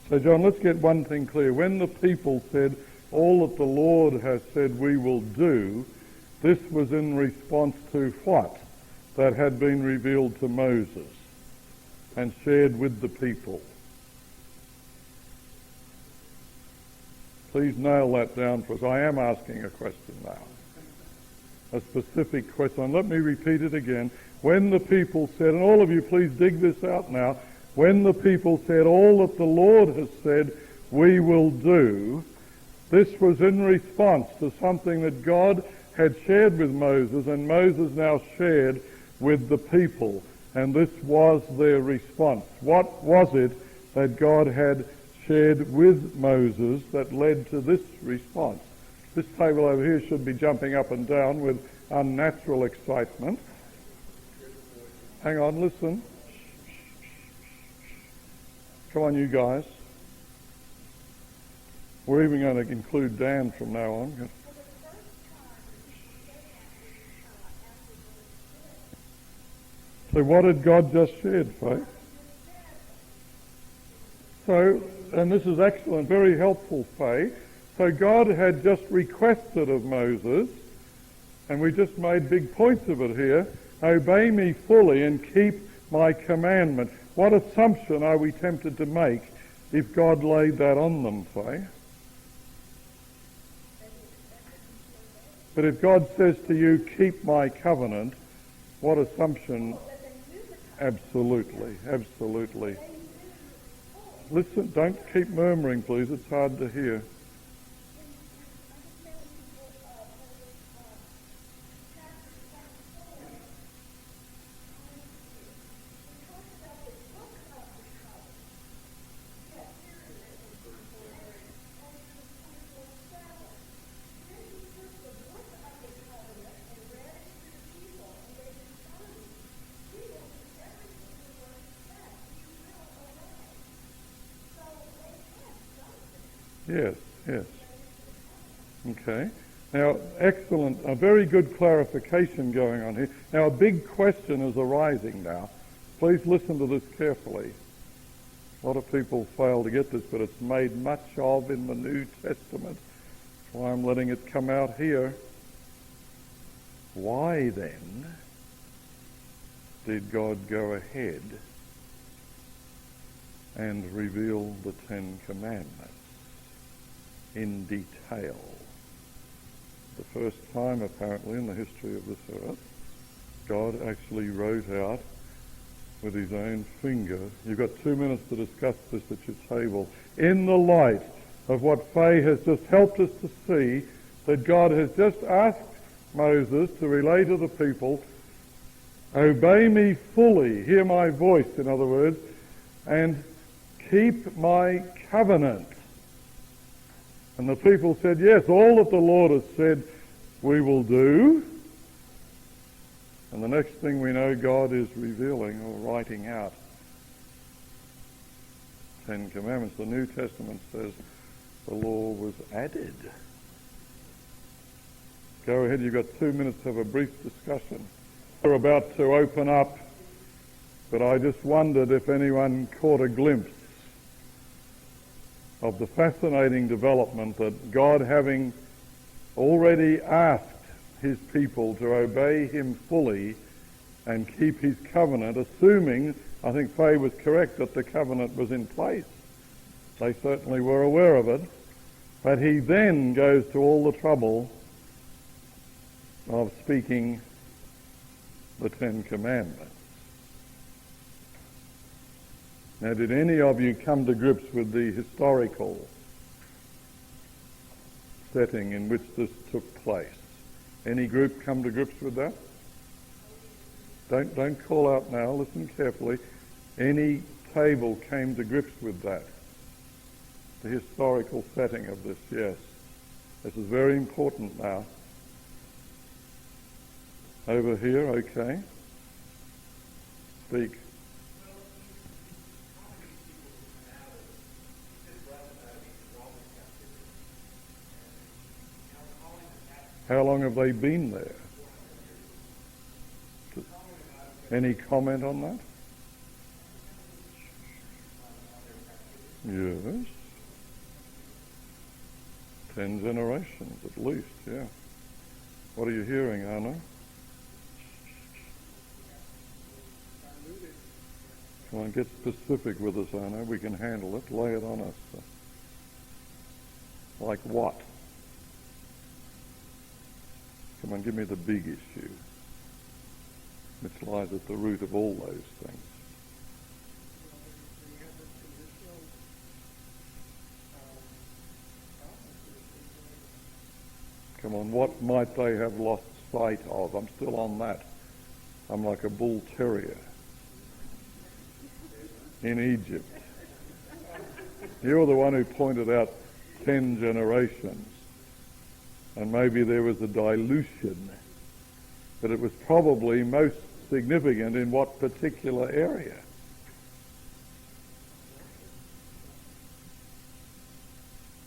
So, John, let's get one thing clear. When the people said, all that the Lord has said we will do, this was in response to what? That had been revealed to Moses and shared with the people. Please nail that down for us. I am asking a question now. A specific question. Let me repeat it again. When the people said, and all of you please dig this out now, when the people said, all that the Lord has said we will do, this was in response to something that God had shared with Moses, and Moses now shared with the people. And this was their response. What was it that God had shared with Moses that led to this response? This table over here should be jumping up and down with unnatural excitement. Hang on, listen. Come on, you guys. We're even going to include Dan from now on. So what had God just shared, Faith? So, and this is excellent, very helpful, Faith. So God had just requested of Moses, and we just made big points of it here, obey me fully and keep my commandment. What assumption are we tempted to make if God laid that on them, Faith? But if God says to you, keep my covenant, what assumption? Absolutely, absolutely. Listen, don't keep murmuring, please. It's hard to hear. Yes, yes. Okay. Now, excellent, a very good clarification going on here. Now, a big question is arising now. Please listen to this carefully. A lot of people fail to get this, but it's made much of in the New Testament. That's why I'm letting it come out here. Why then did God go ahead and reveal the Ten Commandments in detail? The first time, apparently, in the history of this earth, God actually wrote out with his own finger. You've got 2 minutes to discuss this at your table. In the light of what Faye has just helped us to see, that God has just asked Moses to relay to the people, obey me fully, hear my voice, in other words, and keep my covenant. And the people said, yes, all that the Lord has said we will do. And the next thing we know, God is revealing or writing out Ten Commandments. The New Testament says the law was added. Go ahead, you've got 2 minutes to have a brief discussion. We're about to open up, but I just wondered if anyone caught a glimpse of the fascinating development that God, having already asked his people to obey him fully and keep his covenant, assuming, I think Faye was correct, that the covenant was in place. They certainly were aware of it. But he then goes to all the trouble of speaking the Ten Commandments. Now, did any of you come to grips with the historical setting in which this took place? Any group come to grips with that? Don't call out now, listen carefully. Any table came to grips with that? The historical setting of this, yes. This is very important now. Over here, okay. Speak. How long have they been there? Any comment on that? Yes. 10 generations at least, yeah. What are you hearing, Anna? Come on, get specific with us, Anna. We can handle it. Lay it on us. Like what? Come on, give me the big issue, which lies at the root of all those things. Come on, what might they have lost sight of? I'm still on that. I'm like a bull terrier in Egypt. You're the one who pointed out 10 generations. And maybe there was a dilution, but it was probably most significant in what particular area?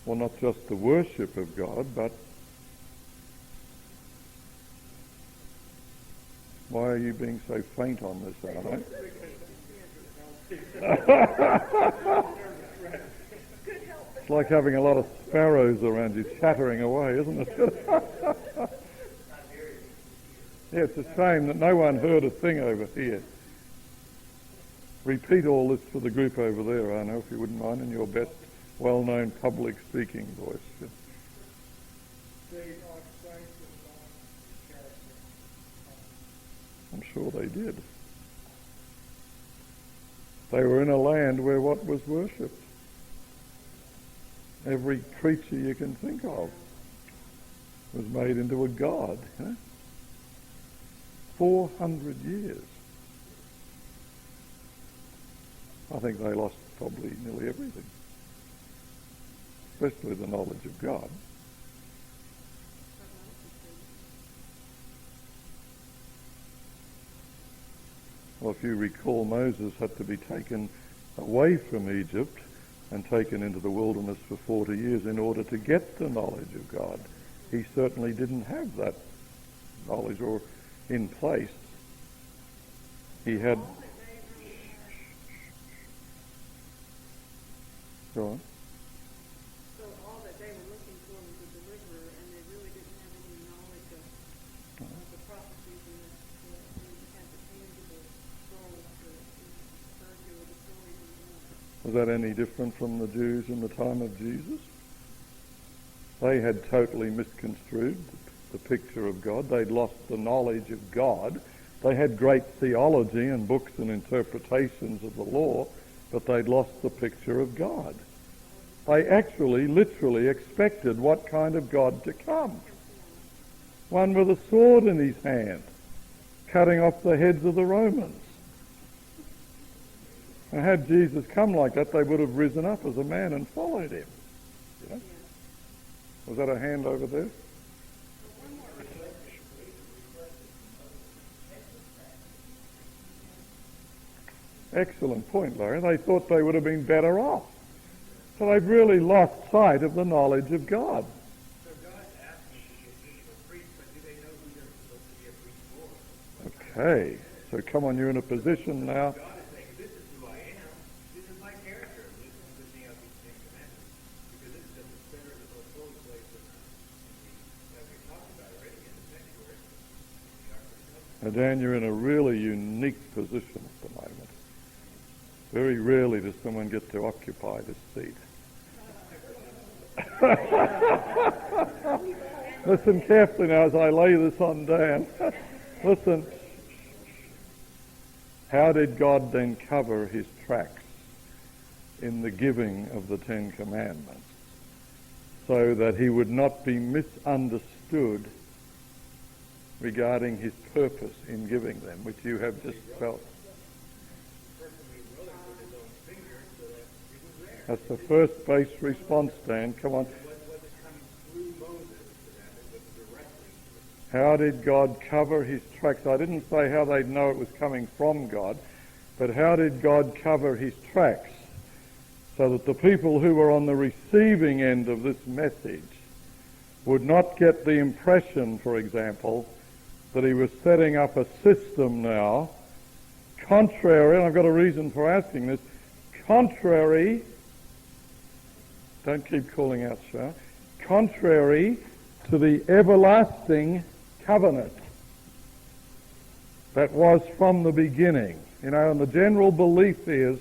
Well, not just the worship of God, but why are you being so faint on this, Arno? It's like having a lot of sparrows around you chattering away, isn't it? Yeah, it's a shame that no one heard a thing over here. Repeat all this for the group over there, Arno, if you wouldn't mind, in your best well-known public speaking voice. I'm sure they did. They were in a land where what was worshipped? Every creature you can think of was made into a god. 400 years. I think they lost probably nearly everything, especially the knowledge of God. Well, if you recall, Moses had to be taken away from Egypt and taken into the wilderness for 40 years in order to get the knowledge of God. He certainly didn't have that knowledge or in place. He had... Go on. So all that they were looking for was a deliverer, and they really didn't have any knowledge of the prophecies and had the tangible scrolls to refer to the stories of the Lord. Was that any different from the Jews in the time of Jesus? They had totally misconstrued the picture of God. They'd lost the knowledge of God. They had great theology and books and interpretations of the law, but they'd lost the picture of God. They actually, literally expected what kind of God to come? One with a sword in his hand, cutting off the heads of the Romans. And had Jesus come like that, they would have risen up as a man and followed him. You know? Was that a hand over there? Excellent point, Larry. They thought they would have been better off. So they've really lost sight of the knowledge of God. So God asked them to be a priest, but do they know who they're supposed to be a priest for? Okay. So come on, you're in a position now. God is saying, this is who I am. This is my character. This is lifting up these 10 commandments. Because this is at the center of the most holy place that we talked about already in the sanctuary. Now, Dan, you're in a really unique position at the moment. Very rarely does someone get to occupy this seat. Listen carefully now as I lay this on Dan. Listen. How did God then cover his tracks in the giving of the 10 Commandments so that he would not be misunderstood regarding his purpose in giving them, which you have just felt? That's the first base response, Dan. Come on. How did God cover his tracks? I didn't say how they'd know it was coming from God, but how did God cover his tracks so that the people who were on the receiving end of this message would not get the impression, for example, that he was setting up a system now, contrary, and I've got a reason for asking this, contrary Don't keep calling out, Shah. Contrary to the everlasting covenant that was from the beginning. And the general belief is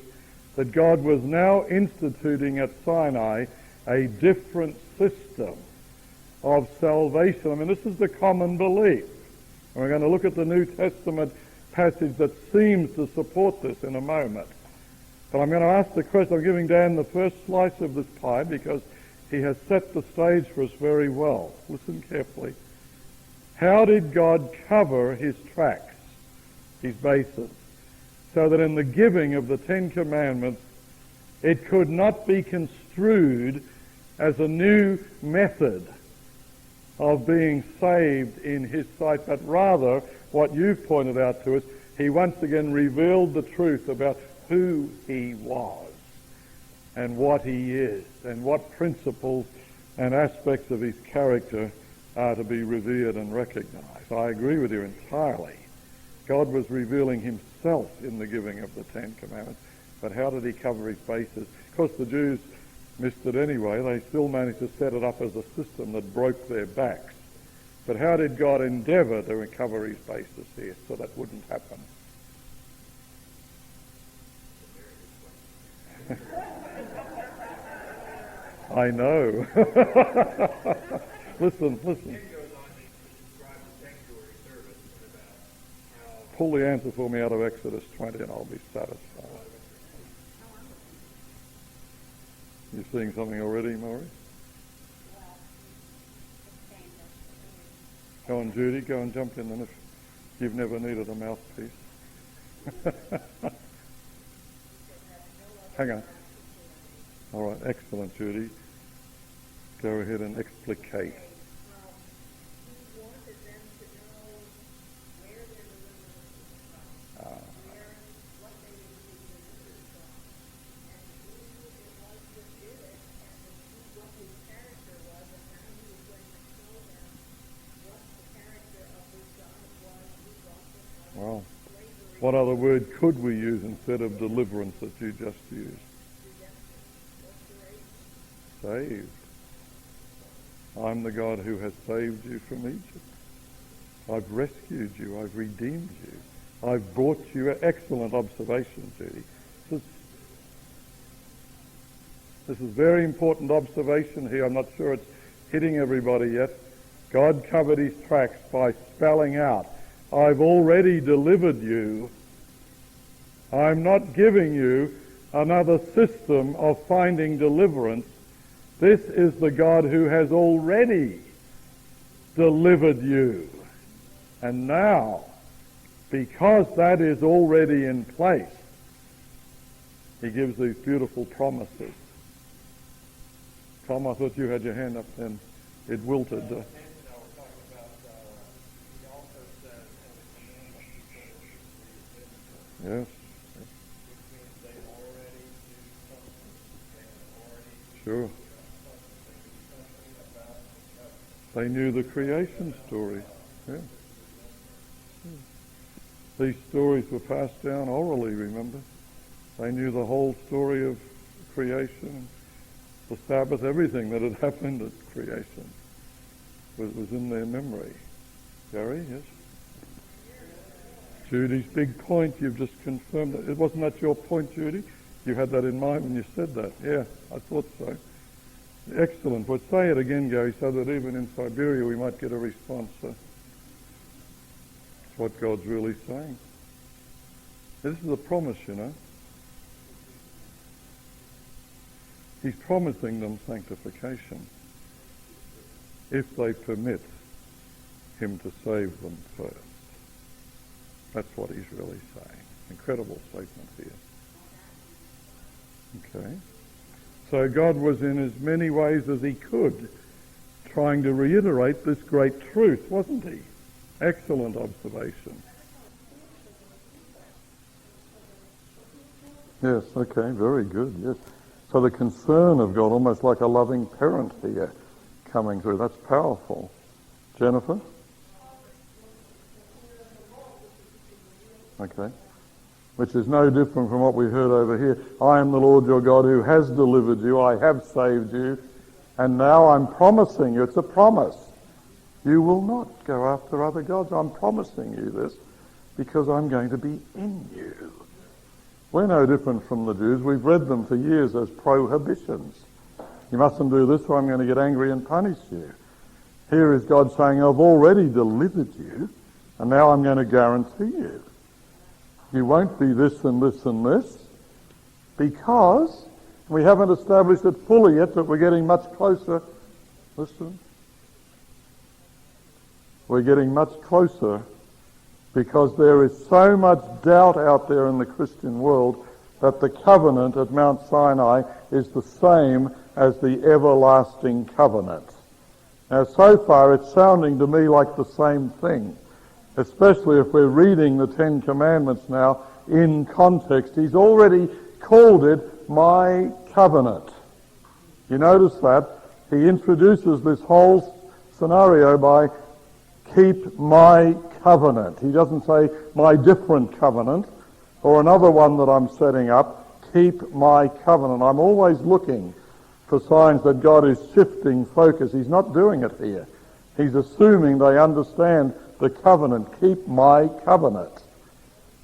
that God was now instituting at Sinai a different system of salvation. I mean, this is the common belief. And we're going to look at the New Testament passage that seems to support this in a moment. But I'm going to ask the question. I'm giving Dan the first slice of this pie because he has set the stage for us very well. Listen carefully. How did God cover his tracks, his bases, so that in the giving of the Ten Commandments, it could not be construed as a new method of being saved in his sight, but rather, what you've pointed out to us, he once again revealed the truth about who he was and what he is and what principles and aspects of his character are to be revered and recognized. I agree with you entirely. God was revealing himself in the giving of the Ten Commandments, but how did he cover his bases? Of course, the Jews missed it anyway. They still managed to set it up as a system that broke their backs. But how did God endeavor to cover his bases here so that wouldn't happen? I know. Listen. Pull the answer for me out of Exodus 20 and I'll be satisfied. You seeing something already, Maurice? Go on, Judy. Go and jump in then if you've never needed a mouthpiece. Hang on. All right, excellent, Judy. Go ahead and explicate. Well, what other word could we use instead of deliverance that you just used? Saved. I'm the God who has saved you from Egypt. I've rescued you. I've redeemed you. I've brought you. Excellent observation, Judy. This is very important observation here. I'm not sure it's hitting everybody yet. God covered his tracks by spelling out, I've already delivered you. I'm not giving you another system of finding deliverance. This is the God who has already delivered you. And now, because that is already in place, he gives these beautiful promises. Tom, I thought you had your hand up then. It wilted. Yes. Sure. They knew the creation story. Yeah. These stories were passed down orally, remember? They knew the whole story of creation, the Sabbath, everything that had happened at creation was in their memory. Gary, yes? Judy's big point, you've just confirmed that. Wasn't that your point, Judy? You had that in mind when you said that. Yeah, I thought so. Excellent. But say it again, Gary, so that even in Siberia we might get a response. It's what God's really saying. This is a promise, you know. He's promising them sanctification if they permit him to save them first. That's what he's really saying. Incredible statement here. Okay. So God was in as many ways as he could trying to reiterate this great truth, wasn't he? Excellent observation. Yes, okay, very good, yes. So the concern of God, almost like a loving parent here coming through. That's powerful. Jennifer? Okay. which is no different from what we heard over here. I am the Lord your God who has delivered you. I have saved you. And now I'm promising you, it's a promise. You will not go after other gods. I'm promising you this because I'm going to be in you. We're no different from the Jews. We've read them for years as prohibitions. You mustn't do this or I'm going to get angry and punish you. Here is God saying, I've already delivered you, and now I'm going to guarantee you. You won't be this and this and this, because we haven't established it fully yet, but we're getting much closer. Listen. We're getting much closer because there is so much doubt out there in the Christian world that the covenant at Mount Sinai is the same as the everlasting covenant. Now, so far it's sounding to me like the same thing, especially if we're reading the Ten Commandments now in context. He's already called it my covenant. You notice that? He introduces this whole scenario by keep my covenant. He doesn't say my different covenant or another one that I'm setting up. Keep my covenant. I'm always looking for signs that God is shifting focus. He's not doing it here. He's assuming they understand the covenant. Keep my covenant.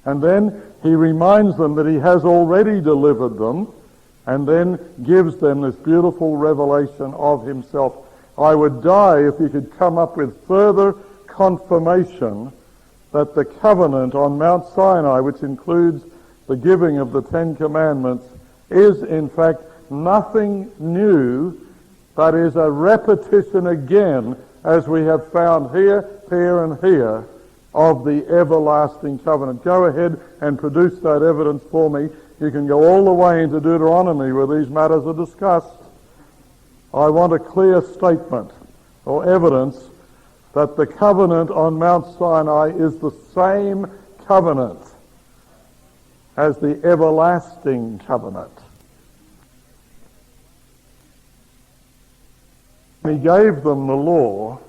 And then he reminds them that he has already delivered them, and then gives them this beautiful revelation of himself. I would die if you could come up with further confirmation that the covenant on Mount Sinai, which includes the giving of the Ten Commandments, is in fact nothing new, but is a repetition again, as we have found here, here, and here, of the everlasting covenant. Go ahead and produce that evidence for me. You can go all the way into Deuteronomy where these matters are discussed. I want a clear statement or evidence that the covenant on Mount Sinai is the same covenant as the everlasting covenant. He gave them the law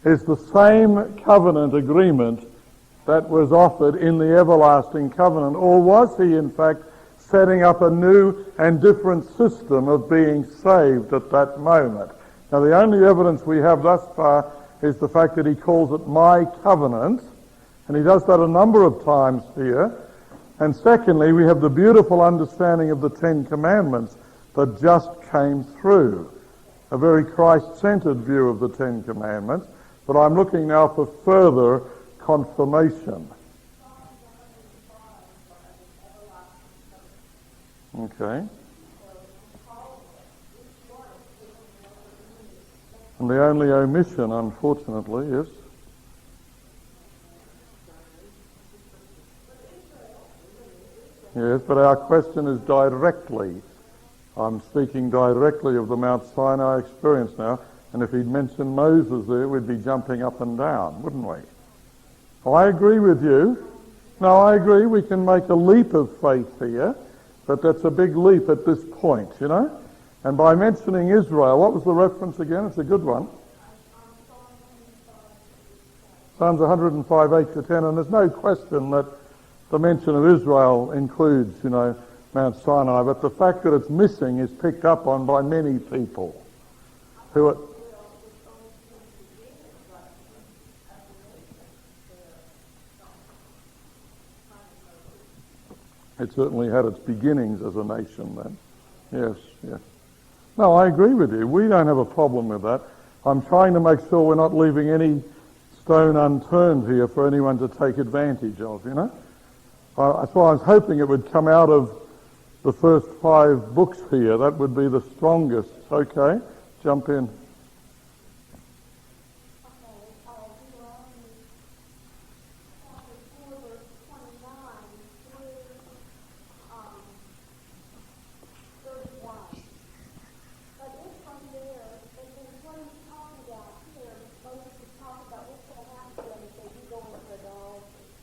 is the same covenant agreement that was offered in the everlasting covenant, or was he in fact setting up a new and different system of being saved at that moment? Now, the only evidence we have thus far is the fact that he calls it my covenant, and he does that a number of times here. And secondly, we have the beautiful understanding of the Ten Commandments that just came through, a very Christ-centered view of the Ten Commandments. But I'm looking now for further confirmation. Okay. And the only omission, unfortunately, is yes, but our question is directly. I'm speaking directly of the Mount Sinai experience now, and if he'd mentioned Moses there, we'd be jumping up and down, wouldn't we? Oh, I agree with you. No, I agree, we can make a leap of faith here, but that's a big leap at this point, you know? And by mentioning Israel, what was the reference again? It's a good one. Psalms 105, 8 to 10, and there's no question that the mention of Israel includes, you know, Mount Sinai, but the fact that it's missing is picked up on by many people who are... It certainly had its beginnings as a nation then. Yes, yes. No, I agree with you. We don't have a problem with that. I'm trying to make sure we're not leaving any stone unturned here for anyone to take advantage of, you know. That's why I was hoping it would come out of the first 5 books here. That would be the strongest. Okay, jump in.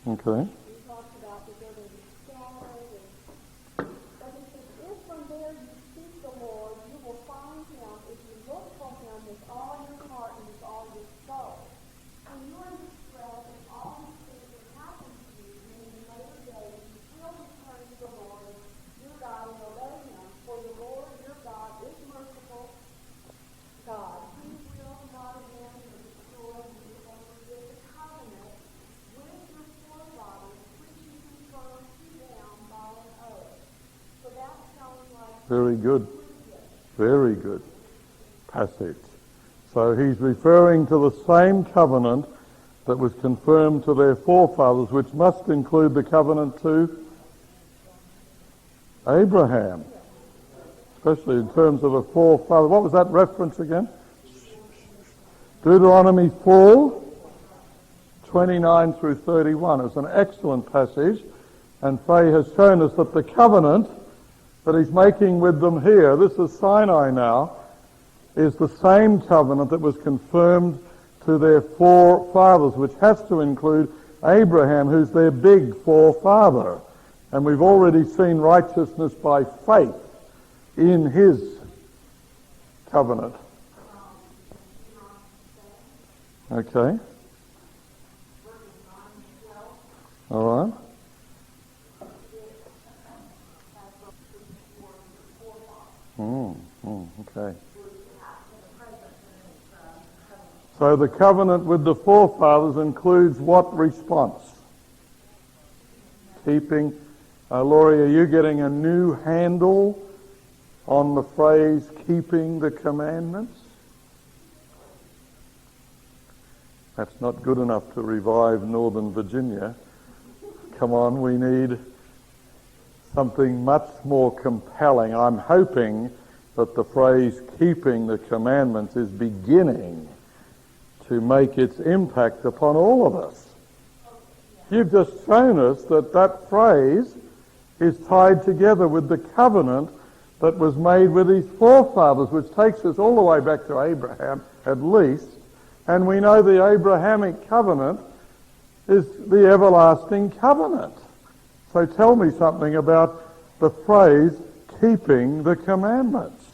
Okay. He talks about that they're going to be scattered, but he says, if from there you seek the Lord, you will find him if you look for him with all your heart and with all your soul. When you're in distress and all these things that happen to you, and in the later days, you will be Very good. Very good passage. So he's referring to the same covenant that was confirmed to their forefathers, which must include the covenant to Abraham, especially in terms of a forefather. What was that reference again? Deuteronomy 4, 29 through 31. It's an excellent passage, and Faye has shown us that the covenant that he's making with them here, this is Sinai now, is the same covenant that was confirmed to their forefathers, which has to include Abraham, who's their big forefather. And we've already seen righteousness by faith in his covenant. Okay. All right. Okay. So the covenant with the forefathers includes what response? Keeping. Laurie, are you getting a new handle on the phrase keeping the commandments? That's not good enough to revive Northern Virginia. Come on, we need something much more compelling. I'm hoping that the phrase keeping the commandments is beginning to make its impact upon all of us. You've just shown us that that phrase is tied together with the covenant that was made with his forefathers, which takes us all the way back to Abraham, at least. And we know the Abrahamic covenant is the everlasting covenant. So tell me something about the phrase, keeping the commandments.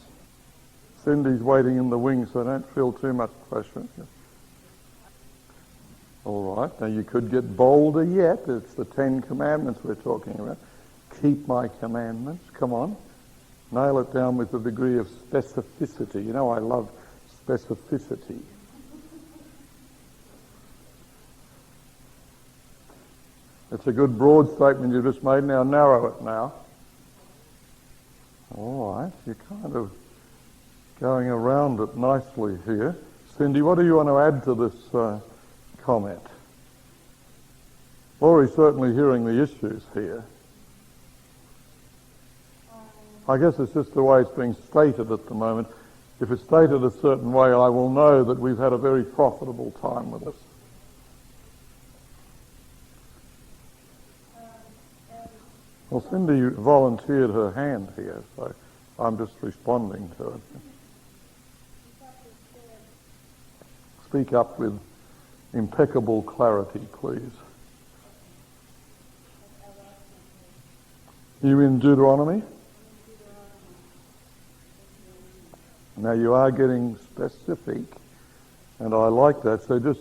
Cindy's waiting in the wings, so don't feel too much pressure. All right, now you could get bolder yet. It's the 10 Commandments we're talking about. Keep my commandments. Come on. Nail it down with a degree of specificity. You know I love specificity. It's a good broad statement you just made. Now narrow it now. All right, you're kind of going around it nicely here. Cindy, what do you want to add to this comment? Laurie's certainly hearing the issues here. I guess it's just the way it's being stated at the moment. If it's stated a certain way, I will know that we've had a very profitable time with this. Well, Cindy volunteered her hand here, so I'm just responding to it. Speak up with impeccable clarity, please. You in Deuteronomy? Now you are getting specific, and I like that, so just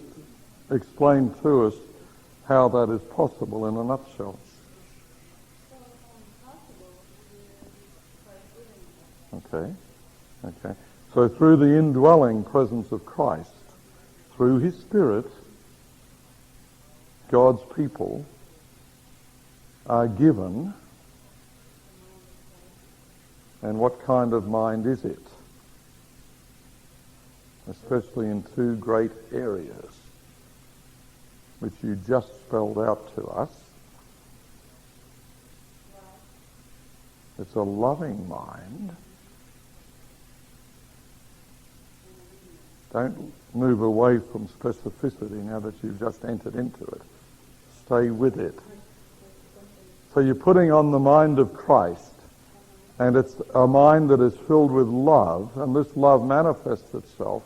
explain to us how that is possible in a nutshell. Okay. So through the indwelling presence of Christ, through his Spirit, God's people are given, and what kind of mind is it? Especially in two great areas, which you just spelled out to us. It's a loving mind. Don't move away from specificity now that you've just entered into it. Stay with it. So you're putting on the mind of Christ, and it's a mind that is filled with love, and this love manifests itself.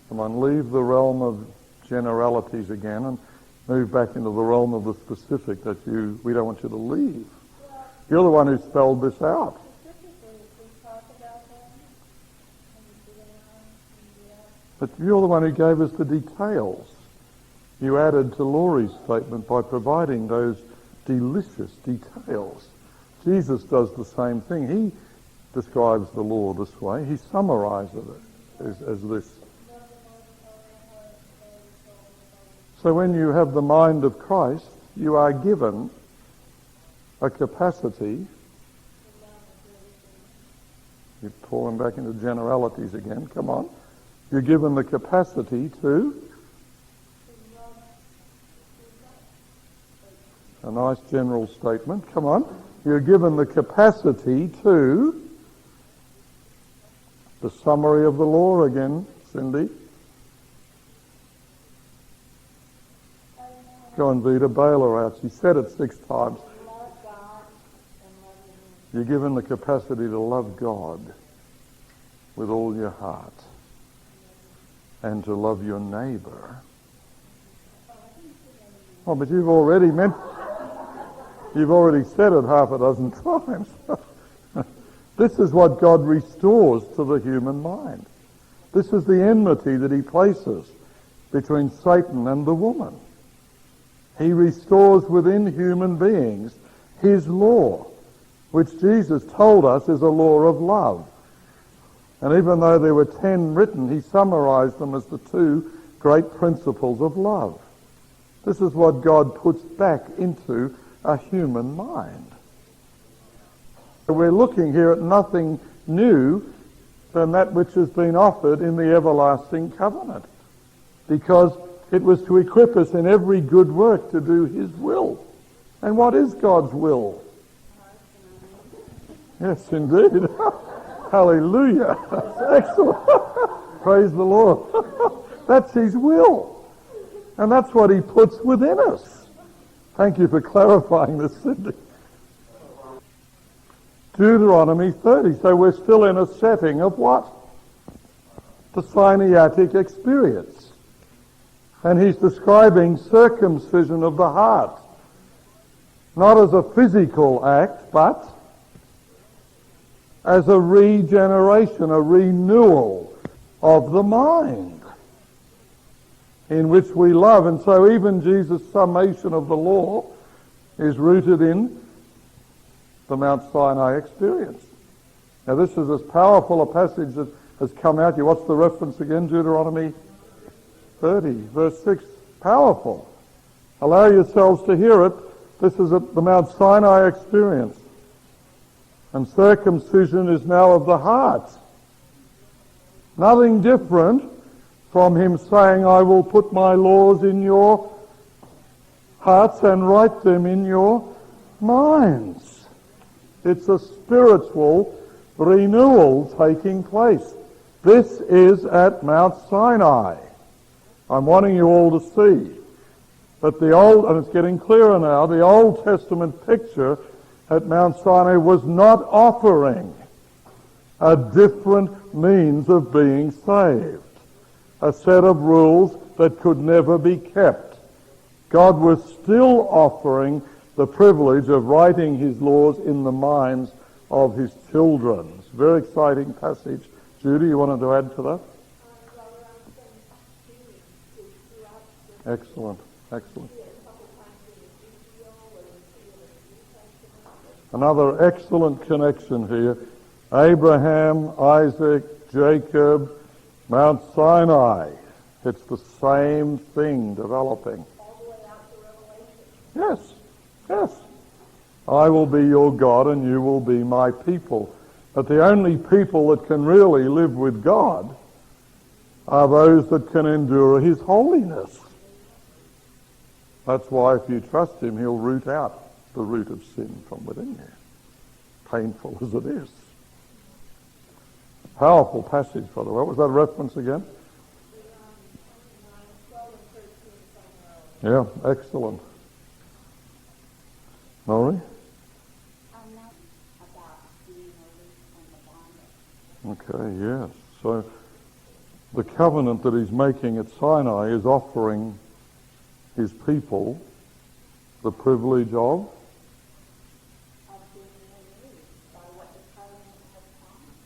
Come on, leave the realm of generalities again and move back into the realm of the specific that we don't want you to leave. You're the one who spelled this out. But you're the one who gave us the details. You added to Laurie's statement by providing those delicious details. Jesus does the same thing. He describes the law this way. He summarizes it as this. So when you have the mind of Christ, you are given a capacity. You're falling back into generalities again. Come on. You're given the capacity to. A nice general statement. Come on. You're given the capacity to. The summary of the law again, Cindy. Go and Vita, bail her out. She said it 6 times. You're given the capacity to love God with all your heart and to love your neighbour. Oh, but you've already said it half a dozen times. This is what God restores to the human mind. This is the enmity that he places between Satan and the woman. He restores within human beings his law, which Jesus told us is a law of love. And even though there were 10 written, he summarized them as the 2 great principles of love. This is what God puts back into a human mind. We're looking here at nothing new than that which has been offered in the everlasting covenant, because it was to equip us in every good work to do his will. And what is God's will? Yes, indeed. Hallelujah. Excellent. Praise the Lord. That's his will. And that's what he puts within us. Thank you for clarifying this, Cindy. Deuteronomy 30. So we're still in a setting of what? The Sinaitic experience. And he's describing circumcision of the heart. Not as a physical act, but as a regeneration, a renewal of the mind in which we love. And so even Jesus' summation of the law is rooted in the Mount Sinai experience. Now this is as powerful a passage that has come out. What's the reference again? Deuteronomy 30, verse 6. Powerful. Allow yourselves to hear it. This is the Mount Sinai experience. And circumcision is now of the heart. Nothing different from him saying, I will put my laws in your hearts and write them in your minds. It's a spiritual renewal taking place. This is at Mount Sinai. I'm wanting you all to see. But the old, and it's getting clearer now, the Old Testament picture at Mount Sinai was not offering a different means of being saved, a set of rules that could never be kept. God was still offering the privilege of writing his laws in the minds of his children. It's a very exciting passage. Judy, you wanted to add to that? Excellent, excellent. Another excellent connection here. Abraham, Isaac, Jacob, Mount Sinai. It's the same thing developing. Yes, yes. I will be your God and you will be my people. But the only people that can really live with God are those that can endure his holiness. That's why if you trust him, he'll root out the root of sin from within you, painful as it is. Powerful passage, by the way. What was that reference again? Yeah, excellent. Laurie? Okay, yes. So the covenant that he's making at Sinai is offering his people the privilege of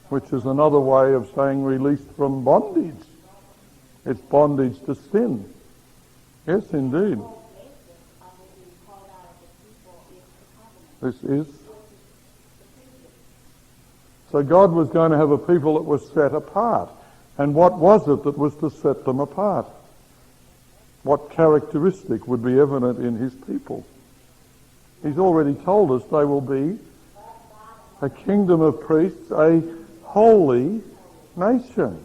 which is another way of saying released from bondage. It's bondage to sin. Yes, indeed. This is. So God was going to have a people that was set apart. And what was it that was to set them apart? What characteristic would be evident in his people? He's already told us they will be a kingdom of priests, a holy nation.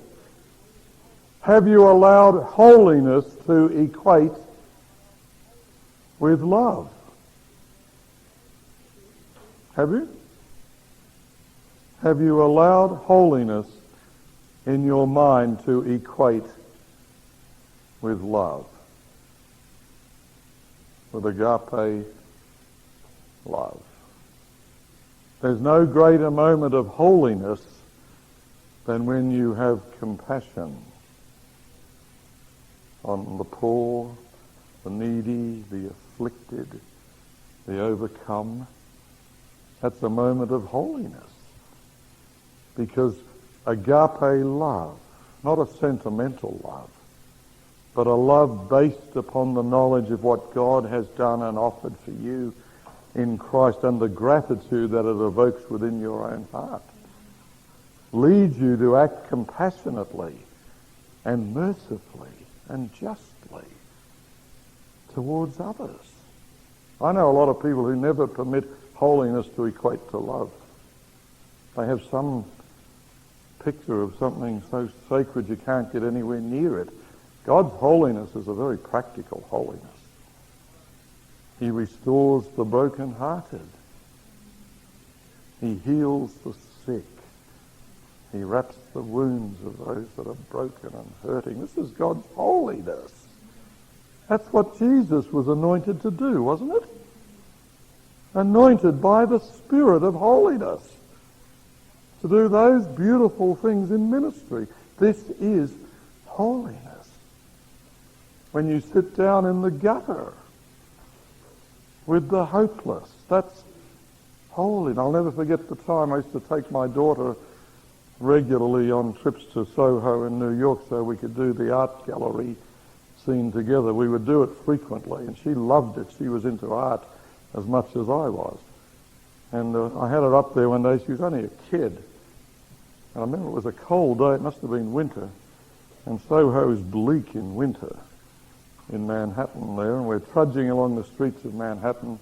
Have you allowed holiness to equate with love? Have you? Have you allowed holiness in your mind to equate with love? With agape love. There's no greater moment of holiness than when you have compassion on the poor, the needy, the afflicted, the overcome. That's a moment of holiness. Because agape love, not a sentimental love, but a love based upon the knowledge of what God has done and offered for you in Christ and the gratitude that it evokes within your own heart, leads you to act compassionately and mercifully and justly towards others. I know a lot of people who never permit holiness to equate to love. They have some picture of something so sacred you can't get anywhere near it. God's holiness is a very practical holiness. He restores the brokenhearted. He heals the sick. He wraps the wounds of those that are broken and hurting. This is God's holiness. That's what Jesus was anointed to do, wasn't it? Anointed by the Spirit of holiness to do those beautiful things in ministry. This is holiness. When you sit down in the gutter with the hopeless, that's holy. And I'll never forget the time I used to take my daughter regularly on trips to Soho in New York so we could do the art gallery scene together. We would do it frequently, and she loved it. She was into art as much as I was. And I had her up there one day. She was only a kid. And I remember it was a cold day. It must have been winter. And Soho is bleak in winter in Manhattan there. And we're trudging along the streets of Manhattan.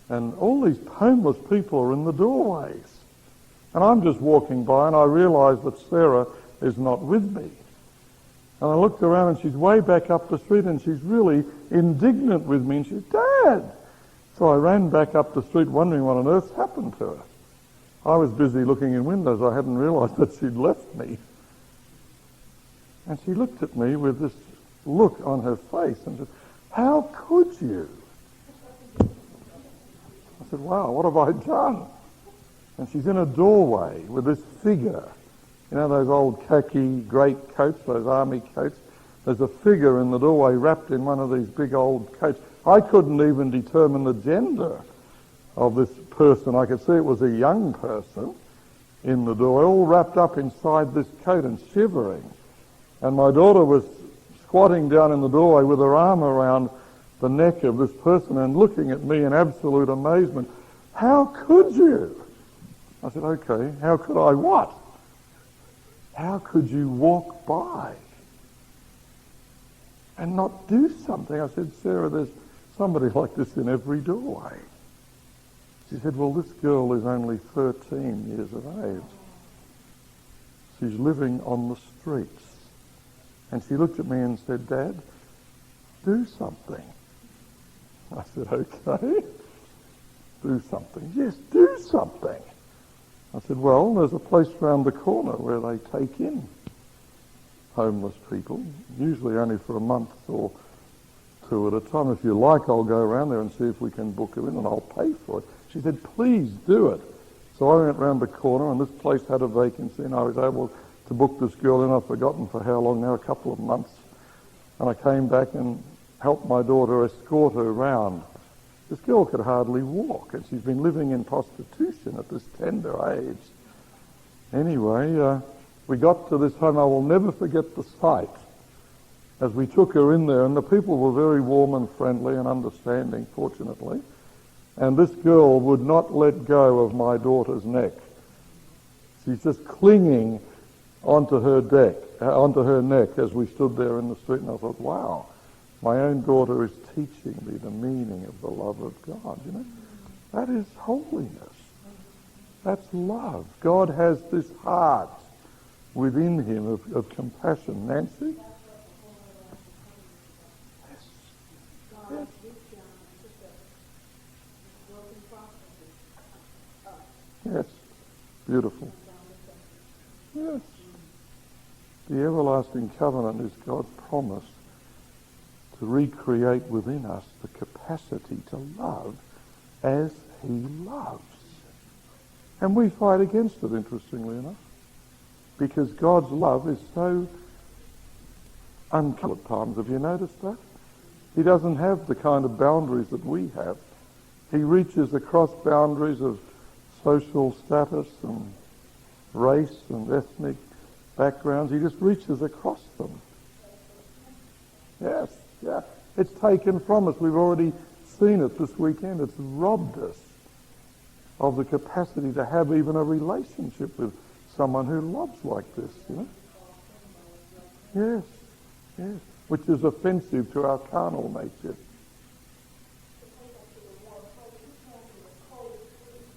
And all these homeless people are in the doorways. And I'm just walking by, and I realise that Sarah is not with me. And I looked around, and she's way back up the street, and she's really indignant with me. And she said, "Dad!" So I ran back up the street wondering what on earth's happened to her. I was busy looking in windows. I hadn't realised that she'd left me. And she looked at me with this look on her face and said, "How could you?" I said, "Wow, what have I done?" And she's in a doorway with this figure. You know those old khaki great coats, those army coats? There's a figure in the doorway wrapped in one of these big old coats. I couldn't even determine the gender of this person. I could see it was a young person in the doorway, all wrapped up inside this coat and shivering. And my daughter was squatting down in the doorway with her arm around the neck of this person and looking at me in absolute amazement. "How could you?" I said, "Okay, how could I what? How could you walk by and not do something?" I said, "Sarah, there's somebody like this in every doorway." She said, "Well, this girl is only 13 years of age. She's living on the streets." And she looked at me and said, "Dad, do something." I said, "Okay, do something." "Yes, do something." I said, "Well, there's a place round the corner where they take in homeless people, usually only for a month or two at a time. If you like, I'll go around there and see if we can book her in and I'll pay for it." She said, "Please do it." So I went round the corner and this place had a vacancy and I was able to book this girl in. I've forgotten for how long now, a couple of months. And I came back and helped my daughter escort her round. This girl could hardly walk, and she's been living in prostitution at this tender age. Anyway, we got to this home. I will never forget the sight as we took her in there, and the people were very warm and friendly and understanding, fortunately. And this girl would not let go of my daughter's neck. She's just clinging onto her neck as we stood there in the street, and I thought, wow, my own daughter is teaching me the meaning of the love of God, you know. That is holiness. That's love. God has this heart within him of compassion. Nancy? Yes. Yes. Yes. Beautiful. Yes. The everlasting covenant is God's promise to recreate within us the capacity to love as he loves. And we fight against it, interestingly enough, because God's love is so uncovered at times. Have you noticed that? He doesn't have the kind of boundaries that we have. He reaches across boundaries of social status and race and ethnic backgrounds. He just reaches across them. Yes, yeah. It's taken from us. We've already seen it this weekend. It's robbed us of the capacity to have even a relationship with someone who loves like this, you know? Yes, yes. Which is offensive to our carnal nature.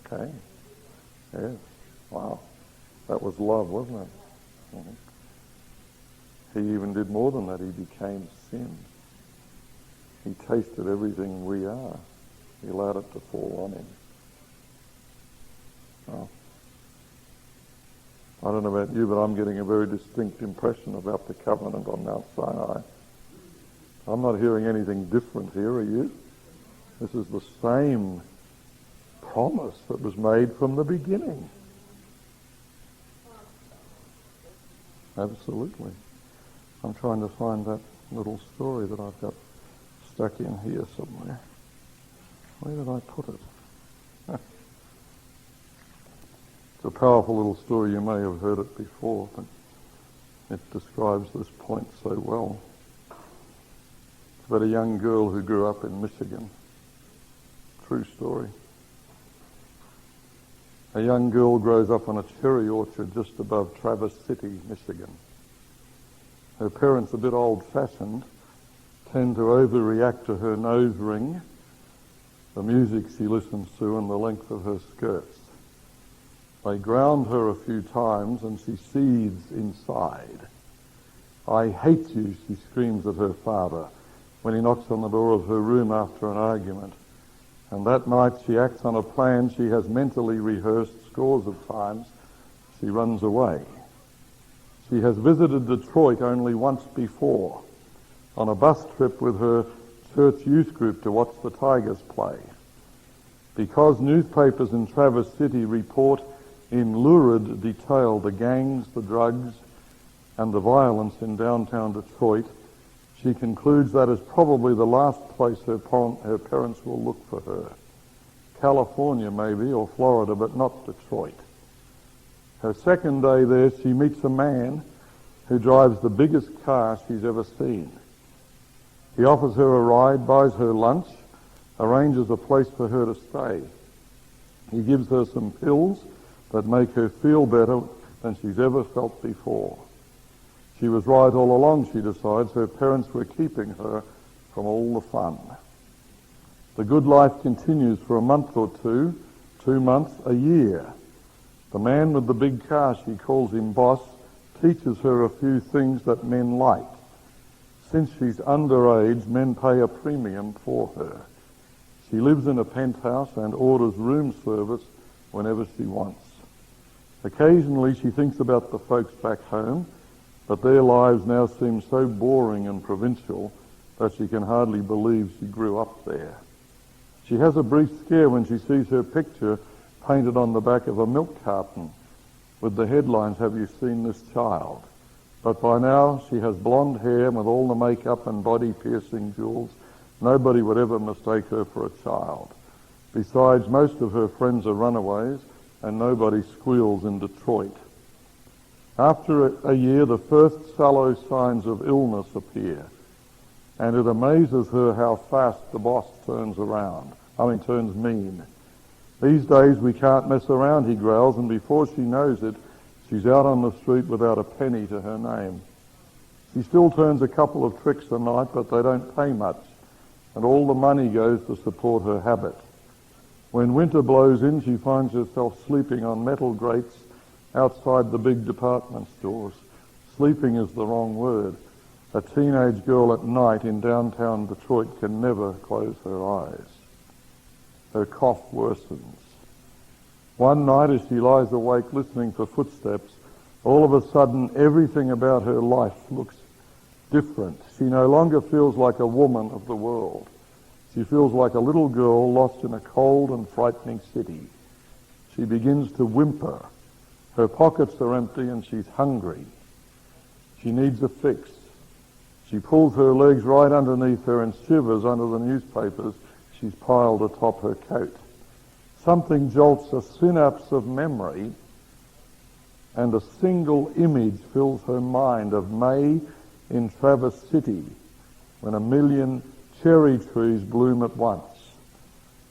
Okay. Yes. Wow. That was love, wasn't it? Mm-hmm. He even did more than that. He became sin. He tasted everything we are. He allowed it to fall on him. Well, I don't know about you, but I'm getting a very distinct impression about the covenant on Mount Sinai. I'm not hearing anything different here, are you? This is the same promise that was made from the beginning. Absolutely. I'm trying to find that little story that I've got stuck in here somewhere. Where did I put it? It's a powerful little story. You may have heard it before, but it describes this point so well. It's about a young girl who grew up in Michigan. True story. A young girl grows up on a cherry orchard just above Traverse City, Michigan. Her parents, a bit old-fashioned, tend to overreact to her nose ring, the music she listens to, and the length of her skirts. They ground her a few times and she seethes inside. "I hate you," she screams at her father when he knocks on the door of her room after an argument. And that night she acts on a plan she has mentally rehearsed scores of times. She runs away. She has visited Detroit only once before, on a bus trip with her church youth group to watch the Tigers play. Because newspapers in Traverse City report in lurid detail the gangs, the drugs, and the violence in downtown Detroit, she concludes that is probably the last place her parents will look for her. California maybe, or Florida, but not Detroit. Her second day there, she meets a man who drives the biggest car she's ever seen. He offers her a ride, buys her lunch, arranges a place for her to stay. He gives her some pills that make her feel better than she's ever felt before. She was right all along, she decides. Her parents were keeping her from all the fun. The good life continues for a month or two, 2 months, a year. The man with the big car, she calls him boss, teaches her a few things that men like. Since she's underage, men pay a premium for her. She lives in a penthouse and orders room service whenever she wants. Occasionally she thinks about the folks back home, but their lives now seem so boring and provincial that she can hardly believe she grew up there. She has a brief scare when she sees her picture painted on the back of a milk carton with the headlines, "Have you seen this child?" But by now she has blonde hair with all the makeup and body-piercing jewels. Nobody would ever mistake her for a child. Besides, most of her friends are runaways and nobody squeals in Detroit. After a year, the first sallow signs of illness appear, and it amazes her how fast the boss turns mean. "These days we can't mess around," he growls, and before she knows it, she's out on the street without a penny to her name. She still turns a couple of tricks a night, but they don't pay much, and all the money goes to support her habit. When winter blows in, she finds herself sleeping on metal grates outside the big department stores. Sleeping is the wrong word. A teenage girl at night in downtown Detroit can never close her eyes. Her cough worsens. One night as she lies awake listening for footsteps, all of a sudden everything about her life looks different. She no longer feels like a woman of the world. She feels like a little girl lost in a cold and frightening city. She begins to whimper. Her pockets are empty and she's hungry. She needs a fix. She pulls her legs right underneath her and shivers under the newspapers she's piled atop her coat. Something jolts a synapse of memory, and a single image fills her mind of May in Traverse City, when 1 million cherry trees bloom at once,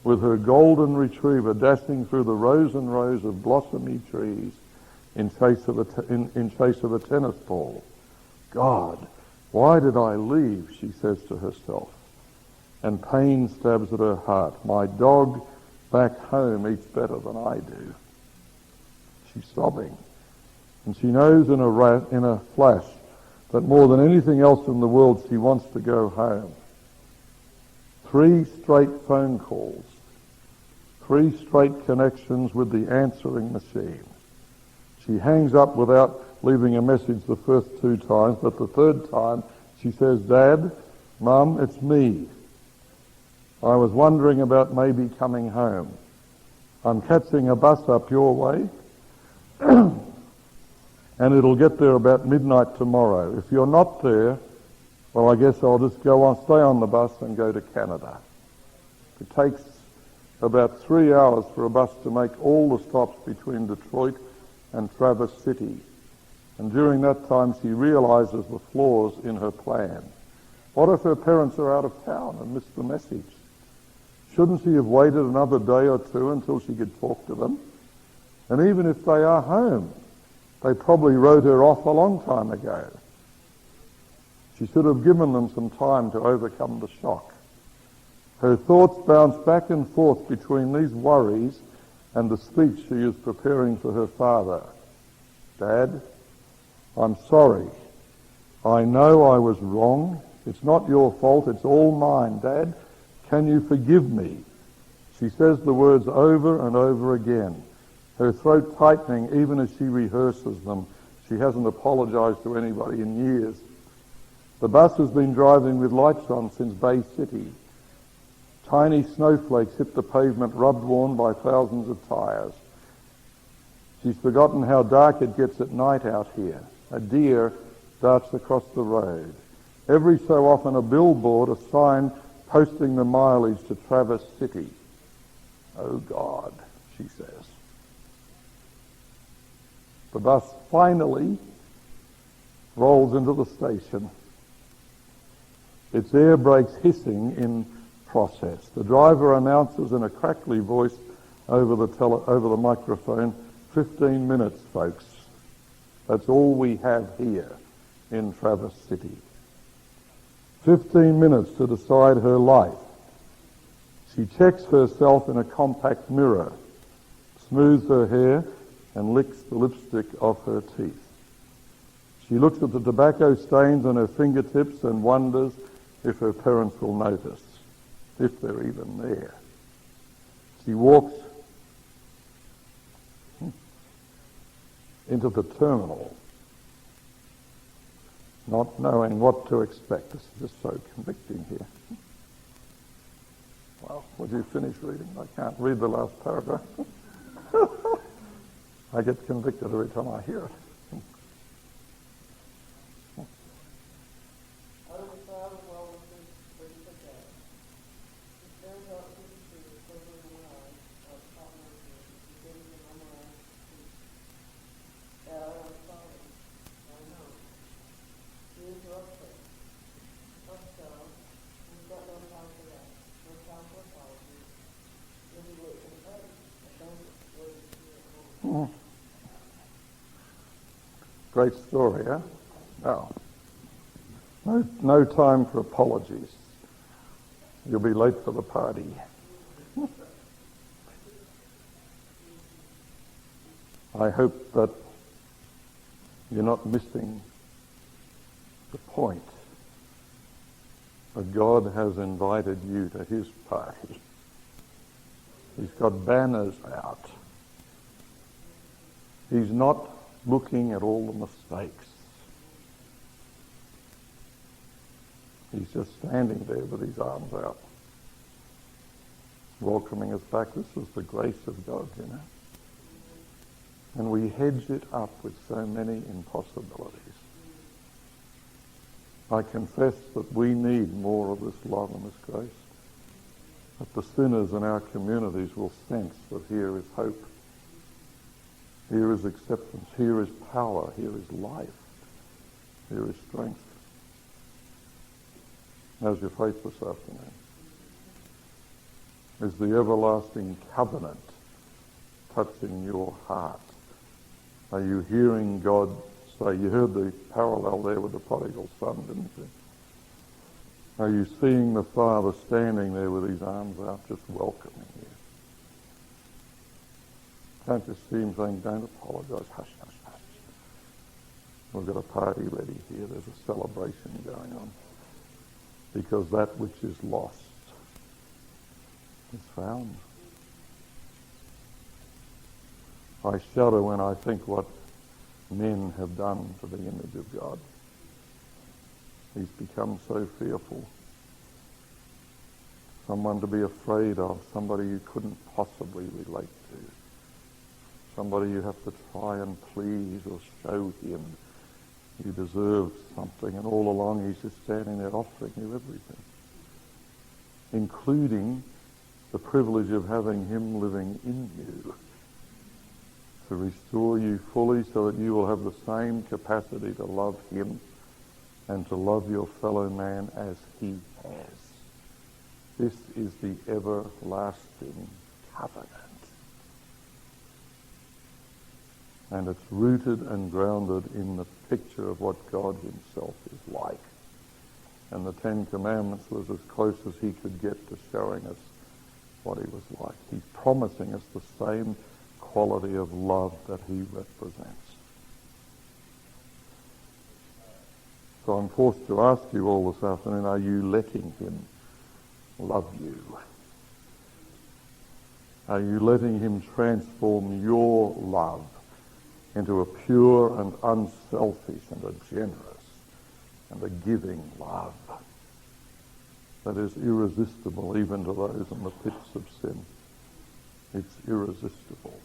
with her golden retriever dashing through the rows and rows of blossomy trees in chase of a tennis ball. God, why did I leave, she says to herself, and pain stabs at her heart. My dog back home eats better than I do. She's sobbing, and she knows in a flash that more than anything else in the world she wants to go home. 3 straight phone calls, 3 straight connections with the answering machine. She hangs up without leaving a message the first 2 times, but the 3rd time she says, Dad, Mum, it's me. I was wondering about maybe coming home. I'm catching a bus up your way, and it'll get there about midnight tomorrow. If you're not there, well, I guess I'll just stay on the bus and go to Canada. It takes about 3 hours for a bus to make all the stops between Detroit and Traverse City. And during that time, she realizes the flaws in her plan. What if her parents are out of town and missed the message? Shouldn't she have waited another day or 2 until she could talk to them? And even if they are home, they probably wrote her off a long time ago. She should have given them some time to overcome the shock. Her thoughts bounce back and forth between these worries and the speech she is preparing for her father. Dad, I'm sorry. I know I was wrong. It's not your fault. It's all mine. Dad, can you forgive me? She says the words over and over again, her throat tightening even as she rehearses them. She hasn't apologized to anybody in years. The bus has been driving with lights on since Bay City. Tiny snowflakes hit the pavement, rub-worn by thousands of tires. She's forgotten how dark it gets at night out here. A deer darts across the road. Every so often a billboard, a sign posting the mileage to Traverse City. Oh God, she says. The bus finally rolls into the station. Its air brakes hissing in process. The driver announces in a crackly voice over the microphone, 15 minutes, folks. That's all we have here in Traverse City. 15 minutes to decide her life. She checks herself in a compact mirror, smooths her hair, and licks the lipstick off her teeth. She looks at the tobacco stains on her fingertips and wonders if her parents will notice, if they're even there. She walks into the terminal, not knowing what to expect. This is just so convicting here. Well, would you finish reading? I can't read the last paragraph. I get convicted every time I hear it. Great story, huh? No time for apologies. You'll be late for the party. I hope that you're not missing the point that God has invited you to his party. He's got banners out. He's not looking at all the mistakes. He's just standing there with his arms out, welcoming us back. This is the grace of God, you know. And we hedge it up with so many impossibilities. I confess that we need more of this love and this grace. That the sinners in our communities will sense that here is hope. Here is acceptance. Here is power. Here is life. Here is strength. How's your faith this afternoon? Is the everlasting covenant touching your heart? Are you hearing God say? You heard the parallel there with the prodigal son, didn't you? Are you seeing the Father standing there with his arms out, just welcoming you? Can't you see him saying, don't apologise, hush, hush, hush. We've got a party ready here. There's a celebration going on. Because that which is lost is found. I shudder when I think what men have done to the image of God. He's become so fearful. Someone to be afraid of, somebody you couldn't possibly relate to. Somebody you have to try and please or show him you deserve something, and all along he's just standing there offering you everything, including the privilege of having him living in you to restore you fully so that you will have the same capacity to love him and to love your fellow man as he has. This is the everlasting covenant. And it's rooted and grounded in the picture of what God himself is like. And the Ten Commandments was as close as he could get to showing us what he was like. He's promising us the same quality of love that he represents. So I'm forced to ask you all this afternoon, are you letting him love you? Are you letting him transform your love into a pure and unselfish and a generous and a giving love that is irresistible even to those in the pits of sin? It's irresistible.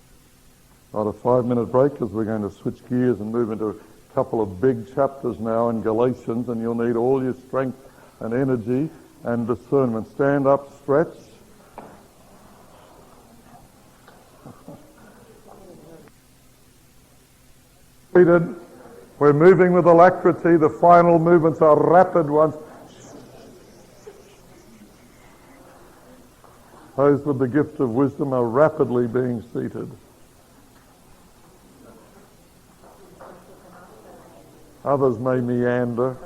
Not a 5-minute break, because we're going to switch gears and move into a couple of big chapters now in Galatians, and you'll need all your strength and energy and discernment. Stand up, stretch. We're moving with alacrity. The final movements are rapid ones. Those with the gift of wisdom are rapidly being seated. Others may meander.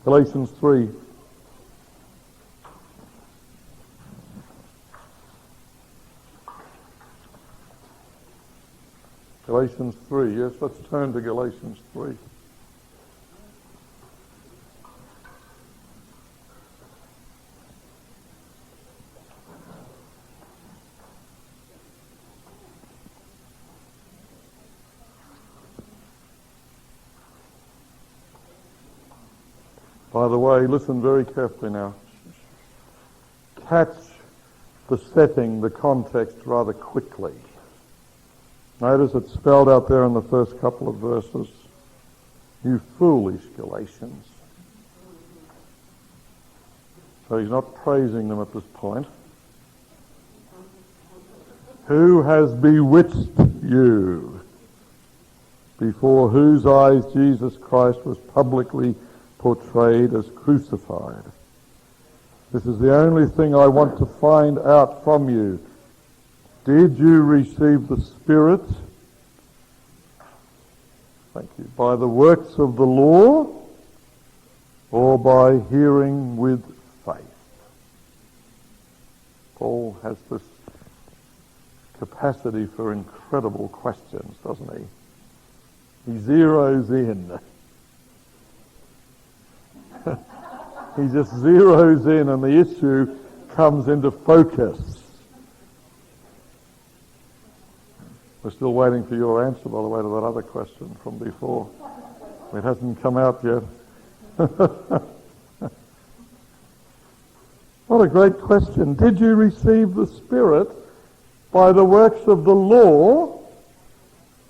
Galatians 3. Galatians 3, yes, let's turn to Galatians 3. By the way, listen very carefully now. Catch the setting, the context rather quickly. Notice it's spelled out there in the first couple of verses. You foolish Galatians. So he's not praising them at this point. Who has bewitched you? Before whose eyes Jesus Christ was publicly portrayed as crucified. This is the only thing I want to find out from you. Did you receive the Spirit? Thank you. By the works of the law or by hearing with faith? Paul has this capacity for incredible questions, doesn't he? He zeroes in. He just zeroes in and the issue comes into focus. We're still waiting for your answer, by the way, to that other question from before. It hasn't come out yet. What a great question. Did you receive the Spirit by the works of the law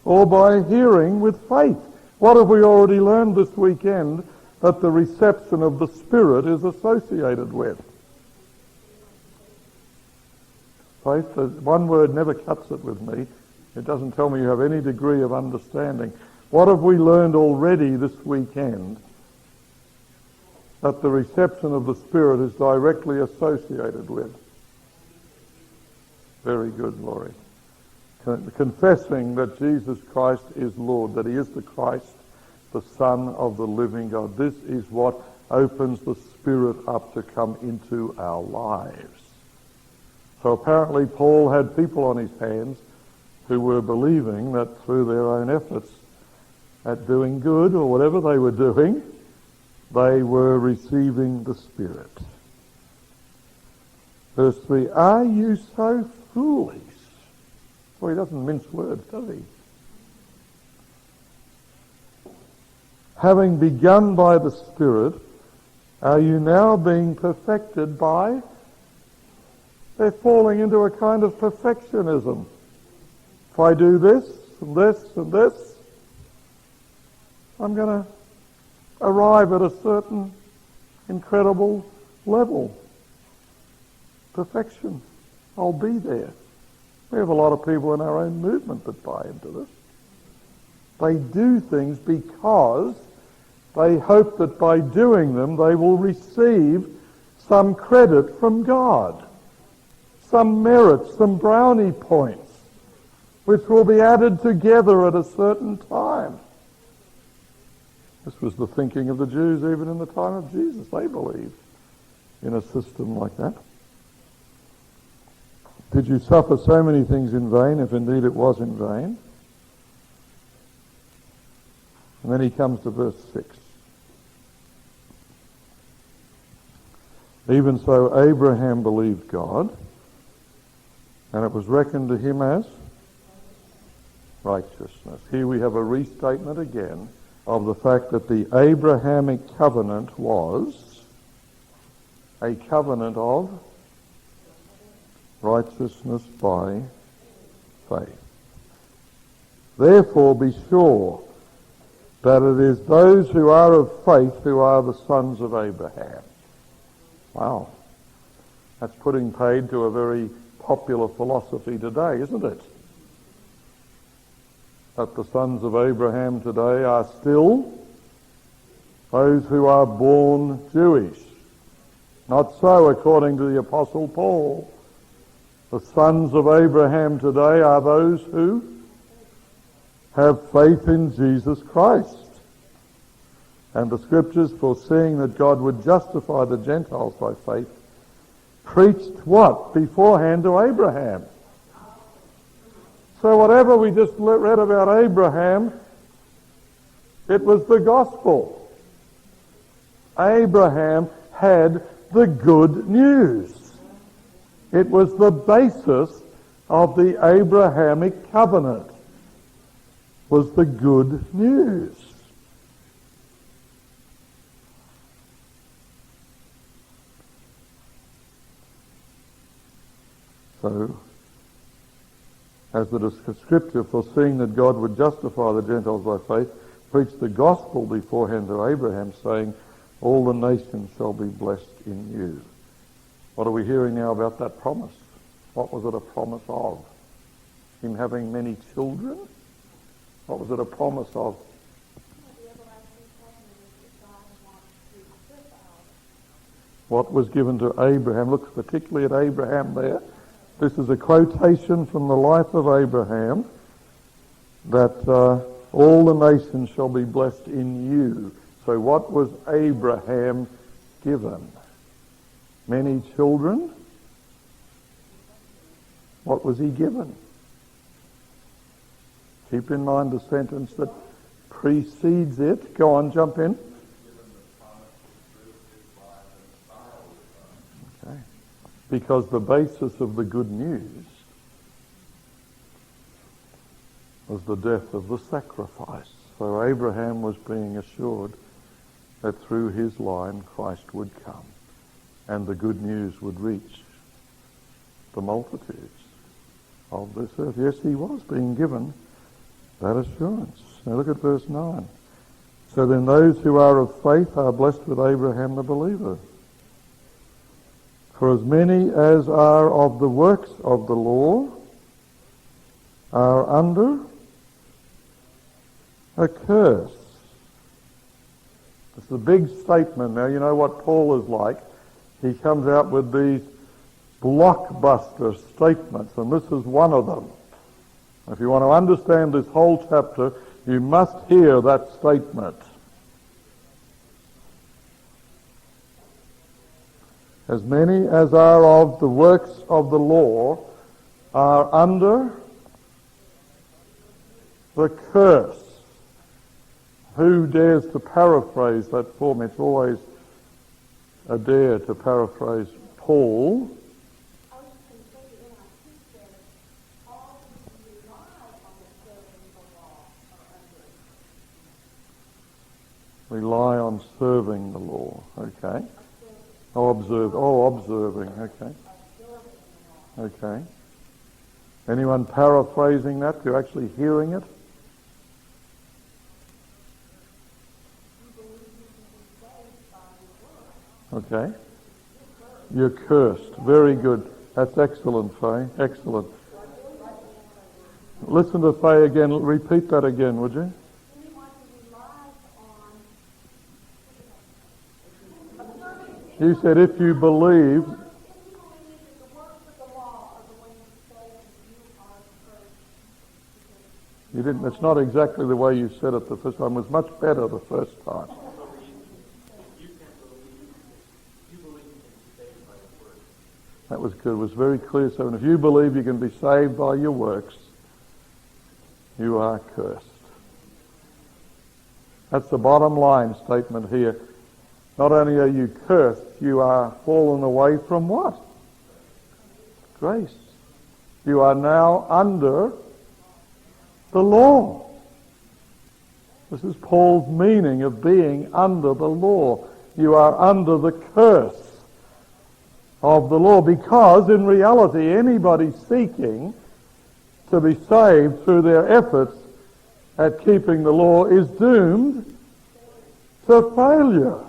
or by hearing with faith? What have we already learned this weekend that the reception of the Spirit is associated with? Faith, one word never cuts it with me. It doesn't tell me you have any degree of understanding. What have we learned already this weekend? That the reception of the Spirit is directly associated with. Very good, Laurie. Confessing that Jesus Christ is Lord, that he is the Christ, the Son of the living God. This is what opens the Spirit up to come into our lives. So apparently Paul had people on his hands who were believing that through their own efforts at doing good or whatever they were doing, they were receiving the Spirit. Verse 3, are you so foolish? Well, he doesn't mince words, does he? Having begun by the Spirit, are you now being perfected by? They're falling into a kind of perfectionism. If I do this and this and this, I'm going to arrive at a certain incredible level. Perfection. I'll be there. We have a lot of people in our own movement that buy into this. They do things because they hope that by doing them they will receive some credit from God, some merit, some brownie points, which will be added together at a certain time. This was the thinking of the Jews even in the time of Jesus. They believed in a system like that. Did you suffer so many things in vain, if indeed it was in vain? And then he comes to verse 6. Even so Abraham believed God, and it was reckoned to him as righteousness. Here we have a restatement again of the fact that the Abrahamic covenant was a covenant of righteousness by faith. Therefore be sure that it is those who are of faith who are the sons of Abraham. Wow. That's putting paid to a very popular philosophy today, isn't it? That the sons of Abraham today are still those who are born Jewish. Not so according to the Apostle Paul. The sons of Abraham today are those who have faith in Jesus Christ. And the Scriptures, foreseeing that God would justify the Gentiles by faith, preached what beforehand to Abraham? So whatever we just read about Abraham, it was the gospel. Abraham had the good news. It was the basis of the Abrahamic covenant, was the good news. So, as the Scripture, foreseeing that God would justify the Gentiles by faith, preached the gospel beforehand to Abraham, saying, all the nations shall be blessed in you. What are we hearing now about that promise? What was it a promise of? Him having many children? What was it a promise of? What was given to Abraham? Look particularly at Abraham there. This is a quotation from the life of Abraham, that all the nations shall be blessed in you. So what was Abraham given? Many children What was he given? Keep in mind the sentence that precedes it. Go on, jump in. Okay. Because the basis of the good news was the death of the sacrifice. So Abraham was being assured that through his line Christ would come and the good news would reach the multitudes of this earth. Yes, he was being given that assurance. Now look at verse 9. So then those who are of faith are blessed with Abraham the believer. For as many as are of the works of the law are under a curse. It's a big statement. Now, you know what Paul is like. He comes out with these blockbuster statements, and this is one of them. If you want to understand this whole chapter, you must hear that statement. As many as are of the works of the law are under the curse. Who dares to paraphrase that for me? It's always a dare to paraphrase Paul. Rely on serving the law. Okay. Observing. Okay. Okay. Anyone paraphrasing that? You're actually hearing it? Okay. You're cursed. Very good. That's excellent, Faye. Excellent. Listen to Faye again. Repeat that again, would you? You said if you believe. You didn't. It's not exactly the way you said it the first time. It was much better the first time. That was good. It was very clear. So if you believe you can be saved by your works, you are cursed. That's the bottom line statement here. Not only are you cursed, you are fallen away from what? Grace. You are now under the law. This is Paul's meaning of being under the law. You are under the curse of the law, because in reality anybody seeking to be saved through their efforts at keeping the law is doomed to failure,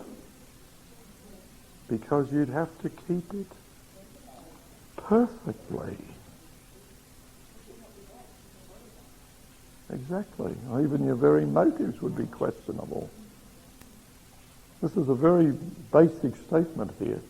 because you'd have to keep it perfectly. Exactly. Or even your very motives would be questionable. This is a very basic statement here.